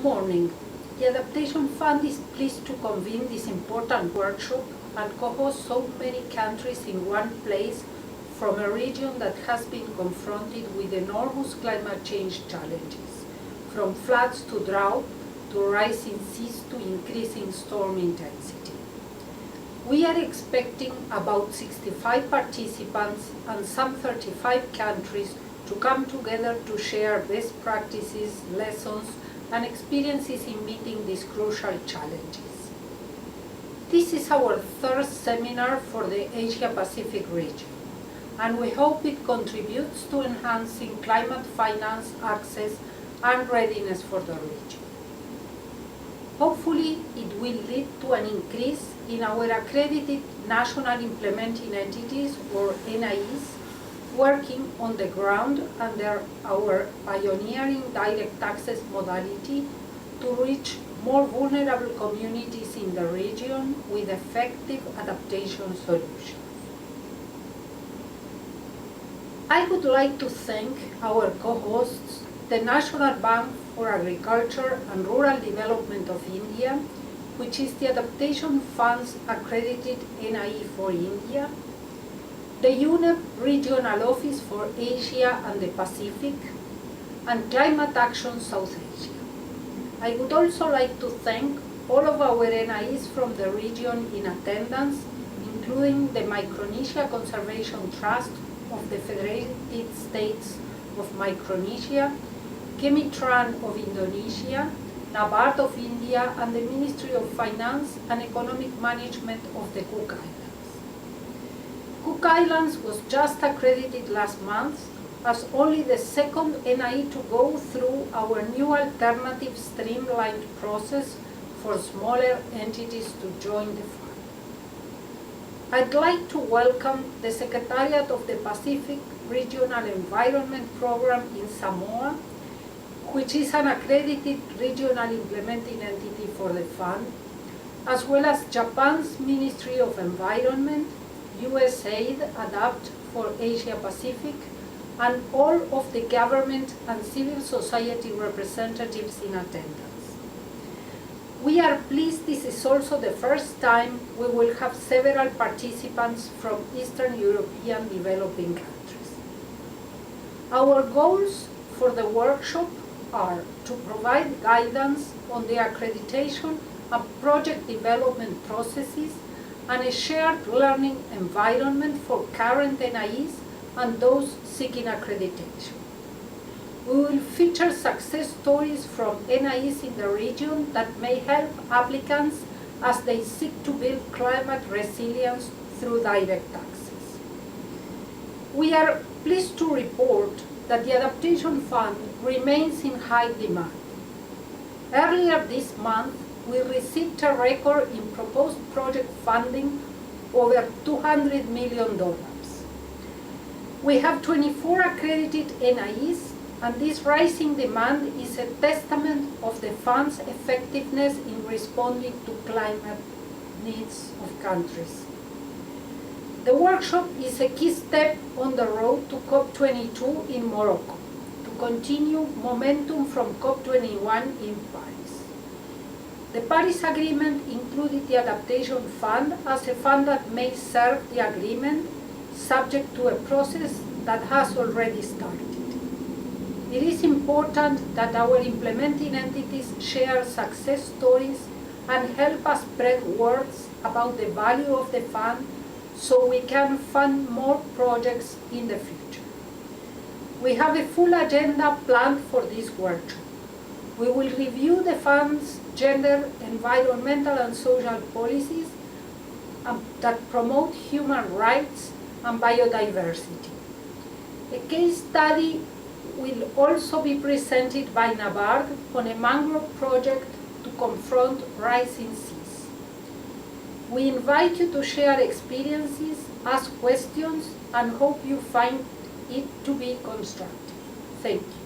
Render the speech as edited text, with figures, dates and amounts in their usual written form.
Good morning. The Adaptation Fund is pleased to convene this important workshop and co-host so many countries in one place from a region that has been confronted with enormous climate change challenges, from floods to drought, to rising seas to increasing storm intensity. We are expecting about 65 participants and some 35 countries to come together to share best practices, lessons, and experiences in meeting these crucial challenges. This is our third seminar for the Asia-Pacific region, and we hope it contributes to enhancing climate finance access and readiness for the region. Hopefully, it will lead to an increase in our accredited national implementing entities, or NIEs, working on the ground under our pioneering direct access modality to reach more vulnerable communities in the region with effective adaptation solutions. I would like to thank our co-hosts, the National Bank for Agriculture and Rural Development of India, which is the Adaptation Fund's accredited NIE for India, the UNEP Regional Office for Asia and the Pacific, and Climate Action South Asia. I would also like to thank all of our NIEs from the region in attendance, including the Micronesia Conservation Trust of the Federated States of Micronesia, Kemitran of Indonesia, NABARD of India, and the Ministry of Finance and Economic Management of the Cook Islands. Cook Islands was just accredited last month as only the second NIE to go through our new alternative streamlined process for smaller entities to join the fund. I'd like to welcome the Secretariat of the Pacific Regional Environment Program in Samoa, which is an accredited regional implementing entity for the fund, as well as Japan's Ministry of Environment, USAID, ADAPT for Asia Pacific, and all of the government and civil society representatives in attendance. We are pleased this is also the first time we will have several participants from Eastern European developing countries. Our goals for the workshop are to provide guidance on the accreditation and project development processes and a shared learning environment for current NIEs and those seeking accreditation. We will feature success stories from NIEs in the region that may help applicants as they seek to build climate resilience through direct access. We are pleased to report that the Adaptation Fund remains in high demand. Earlier this month, we received a record in proposed project funding over $200 million. We have 24 accredited NIEs, and this rising demand is a testament of the fund's effectiveness in responding to climate needs of countries. The workshop is a key step on the road to COP22 in Morocco, to continue momentum from COP21 in Paris. The Paris Agreement included the Adaptation Fund as a fund that may serve the agreement, subject to a process that has already started. It is important that our implementing entities share success stories and help us spread words about the value of the fund so we can fund more projects in the future. We have a full agenda planned for this workshop. We will review the fund's gender, environmental and social policies that promote human rights and biodiversity. A case study will also be presented by NABARD on a mangrove project to confront rising seas. We invite you to share experiences, ask questions, and hope you find it to be constructive. Thank you.